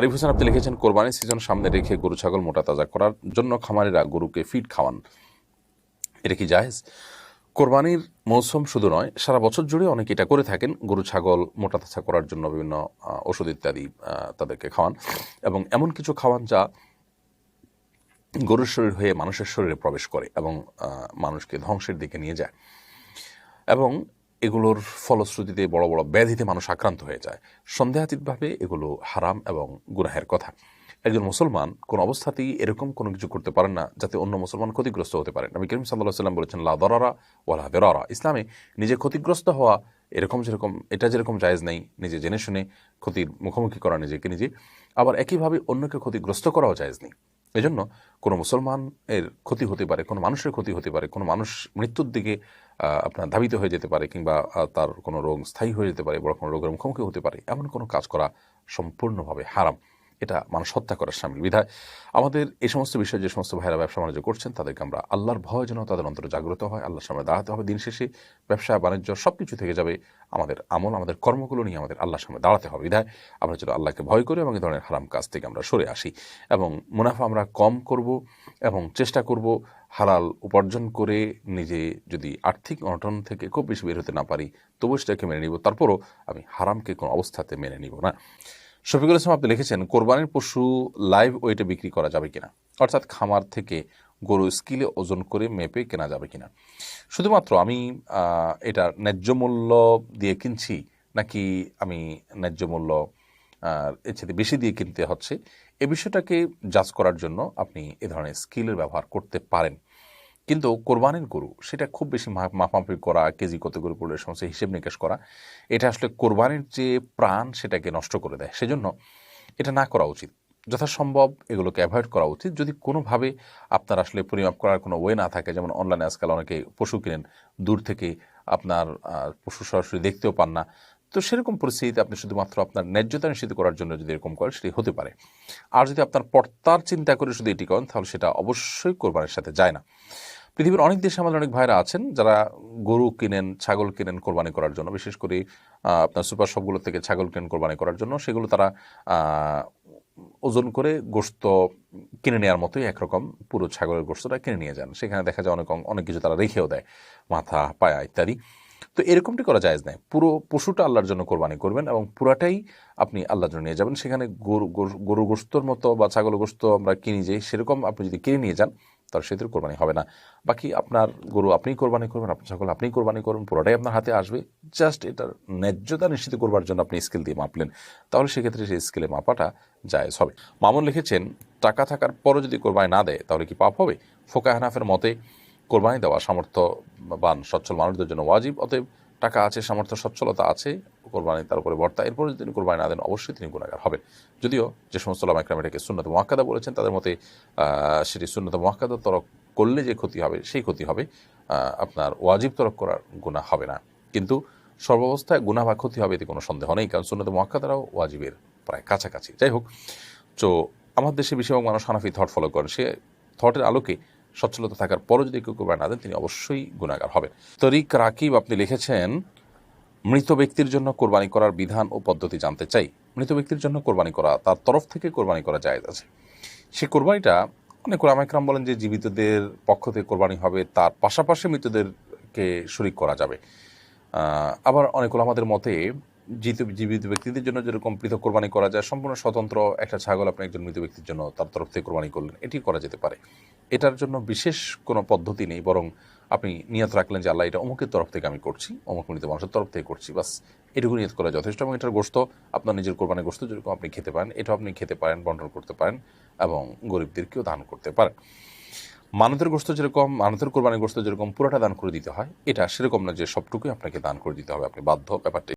আরিফ হোসেন আপনি লিখেছেন, কোরবানির সিজন সামনে রেখে গরু ছাগল মোটা তাজা করার জন্য খামারিরা গরুকে ফিড খাওয়ান, এটা কি জায়েজ? কোরবানির মৌসুম শুধু নয়, সারা বছর জুড়ে অনেকে এটা করে থাকেন। গরু ছাগল মোটা তাজা করার জন্য বিভিন্ন ওষুধ ইত্যাদি তাদেরকে খাওয়ান, এবং এমন কিছু খাওয়ান যা গরুর শরীর হয়ে মানুষের শরীরে প্রবেশ করে এবং মানুষকে ধ্বংসের দিকে নিয়ে যায়, এবং এগুলোর ফলশ্রুতিতে বড় বড় ব্যাধিতে মানুষ আক্রান্ত হয়ে যায়। সন্দেহাতীতভাবে এগুলো হারাম এবং গুনাহের কথা। একজন মুসলমান কোন অবস্থাতেই এরকম কোনো কিছু করতে পারেন না যাতে অন্য মুসলমান ক্ষতিগ্রস্ত হতে পারে। নবী করিম সাল্লাল্লাহু আলাইহি ওয়াসাল্লাম বলেছেন, লা দারারা ওয়ালা দিরারা। ইসলামে নিজে ক্ষতিগ্রস্ত হওয়া এটা যেরকম জায়েজ নেই, নিজে জেনে শুনে ক্ষতির মুখোমুখি করা নিজেকে নিজে, আবার একইভাবে অন্যকে ক্ষতিগ্রস্ত করাও জায়েজ নেই। এজন্য কোনো মুসলমান এর ক্ষতি হতে পারে, কোনো মানুষের ক্ষতি হতে পারে, কোনো মানুষ মৃত্যুর দিকে আপনার ধাবিত হয়ে যেতে পারে, কিংবা তার কোনো রোগ স্থায়ী হয়ে যেতে পারে, বড় কোনো রোগের মুখোমুখি হতে পারে, এমন কোনো কাজ করা সম্পূর্ণভাবে হারাম। এটা মানুষ হত্যা করার শামিল। বিধায় আমাদের এই সমস্ত বিষয়ে যে সমস্ত ভাইরা ব্যবসা বাণিজ্য করছেন তাদেরকে আমরা আল্লাহর ভয় যেন তাদের অন্তরে জাগ্রত হয়, আল্লাহর সামনে দাঁড়াতে হবে। দিন শেষে ব্যবসা বাণিজ্য সব কিছু থেকে যাবে, আমাদের আমল আমাদের কর্মগুলো নিয়ে আমাদের আল্লাহর সামনে দাঁড়াতে হবে। বিধায় আমরা যেন আল্লাহকে ভয় করি এবং এই ধরনের হারাম কাজ থেকে আমরা সরে আসি, এবং মুনাফা আমরা কম করব এবং চেষ্টা করব হালাল উপার্জন করে নিজে যদি আর্থিক অনটন থেকে খুব বেশি বের হতে না পারি তবু সেটাকে মেনে নিব, তারপরও আমি হারামকে কোনো অবস্থাতে মেনে নিব না। শফিকুল ইসলাম আপনি লিখেছেন, কোরবানির পশু লাইভ ওয়েটে বিক্রি করা যাবে কিনা, অর্থাৎ খামার থেকে গরু স্কিলে ওজন করে মেপে কেনা যাবে কিনা। শুধুমাত্র আমি এটা ন্যায্য মূল্য দিয়ে কিনছি নাকি আমি ন্যায্য মূল্য এর সাথে বেশি দিয়ে কিনতে হচ্ছে, এ বিষয়টাকে জাজ করার জন্য আপনি এ ধরনের স্কিলের ব্যবহার করতে পারেন। কিন্তু কোরবানির গরু সেটা খুব বেশি মাপামাপি করা, কেজি কত গরু পড়লে সমস্ত হিসেব নিকেশ করা, এটা আসলে কোরবানির যে প্রাণ সেটাকে নষ্ট করে দেয়। সেজন্য এটা না করা উচিত। যথাসম্ভব এগুলোকে অ্যাভয়েড করা উচিত। যদি কোনোভাবে আপনার আসলে পরিমাপ করার কোনো ওয়ে না থাকে, যেমন অনলাইনে আজকাল অনেকে পশু কিনেন, দূর থেকে আপনার পশু সরাসরি দেখতেও পান না, তো সেরকম পরিস্থিতিতে আপনি শুধুমাত্র আপনার ন্যায্যতা নিশ্চিত করার জন্য যদি এরকম করেন সেটি হতে পারে। আর যদি আপনার পর্তার চিন্তা করে শুধু এটি করেন তাহলে সেটা অবশ্যই কোরবানির সাথে যায় না। পৃথিবীর অনেক দেশে আমাদের অনেক ভাইরা আছেন যারা গরু কিনেন, ছাগল কিনেন কোরবানি করার জন্য, বিশেষ করে আপনার সুপার শপগুলো থেকে ছাগল কিনেন কোরবানি করার জন্য। সেগুলো তারা ওজন করে গোশত কিনে নেওয়ার মতোই একরকম পুরো ছাগলের গোশতটা কিনে নিয়ে যান। সেখানে দেখা যায় অনেক কিছু তারা রেখেও দেয়, মাথা, পায়া ইত্যাদি। তো এরকমটি করা জায়েজ নাই। পুরো পশুটা আল্লাহর জন্য কোরবানি করবেন এবং পুরাটাই আপনি আল্লাহর জন্য নিয়ে যাবেন। সেখানে গরু গোশতর মতো বা ছাগল গোশত আমরা কিনি যে সেরকম আপনি যদি কিনে নিয়ে যান তাহলে সেদের কোরবানি হবে না। বাকি আপনার গরু আপনিই কোরবানি করবেন, আপনার ছাগল আপনিই কোরবানি করবেন, পুরোটাই আপনার হাতে আসবে। জাস্ট এটার ন্যায্যতা নিশ্চিত করবার জন্য আপনি স্কেল দিয়ে মাপলেন, তাহলে সেক্ষেত্রে সেই স্কেলে মাপাটা জায়েজ হবে। মামুন লিখেছেন, টাকা থাকার পরও যদি কোরবানি না দেয় তাহলে কি পাপ হবে? ফোকাহে হানাফের মতে কোরবানি দেওয়া সামর্থ্যবান সচ্ছল মানুষদের জন্য ওয়াজিব। অতএব টাকা আছে, সামর্থ্য সচ্ছলতা আছে, কোরবানি তার উপরে বর্তা, এরপরে যদি তিনি কোরবানি না দেন অবশ্যই তিনি গুনাহগার হবেন। যদিও যে সমস্ত উলামা ইকরাম এটাকে সুন্নত মুআক্কাদা বলেছেন, তাদের মতে সেটি সুন্নত মুআক্কাদা তরক করলে যে ক্ষতি হবে সেই ক্ষতি হবে, আপনার ওয়াজিব তরক করার গুনাহ হবে না। কিন্তু সর্বাবস্থায় গুনাহ বা ক্ষতি হবে এতে কোনো সন্দেহ নেই, কারণ সুন্নত মুআক্কাদারাও ওয়াজিবের প্রায় কাছাকাছি। যাই হোক, তো আমার দেশে বেশিরভাগ মানুষ হানাফি থট ফলো করেন। সে থটের আলোকে সচ্ছলতা থাকার পরও যদি কেউ কোরবানি না দেন তিনি অবশ্যই গুনাহগার হবেন। তরিক রাকিব আপনি লিখেছেন, মৃত ব্যক্তির জন্য কোরবানি করার বিধান ও পদ্ধতি জানতে চাই। মৃত ব্যক্তির জন্য কোরবানি করা, তার তরফ থেকে কোরবানি করা জায়েজ আছে। সে কোরবানিটা অনেক উলামা ইকরাম বলেন যে জীবিতদের পক্ষ থেকে কোরবানি হবে, তার পাশাপাশি মৃতদেরকে শরীক করা যাবে। আবার অনেক উলামাদের মতে জীবিত ব্যক্তিদের জন্য যেরকম পৃথক কোরবানি করা যায়, সম্পূর্ণ স্বতন্ত্র একটা ছাগল আপনি একজন মৃত ব্যক্তির জন্য তার তরফ থেকে কোরবানি করলেন, এটি করা যেতে পারে। এটার জন্য বিশেষ কোনো পদ্ধতি নেই, বরং আপনি নিয়ত রাখলেন যে আল্লাহ এটা অমুকের তরফ থেকে আমি করছি, অমুক মৃত মানুষের তরফ থেকে করছি, বাস এটুকু নিয়ত করা যথেষ্ট। এবং এটার গোশত আপনার নিজের কোরবানির গোশত যেরকম আপনি খেতে পারেন, এটাও আপনি খেতে পারেন, বন্টন করতে পারেন এবং গরিবদেরকেও দান করতে পারেন। মানতের গোশত যেরকম, মানতের কোরবানির গোশত যেরকম পুরোটা দান করে দিতে হয়, এটা সেরকম না যে সবটুকুই আপনাকে দান করে দিতে হবে, আপনি বাধ্য, ব্যাপারটা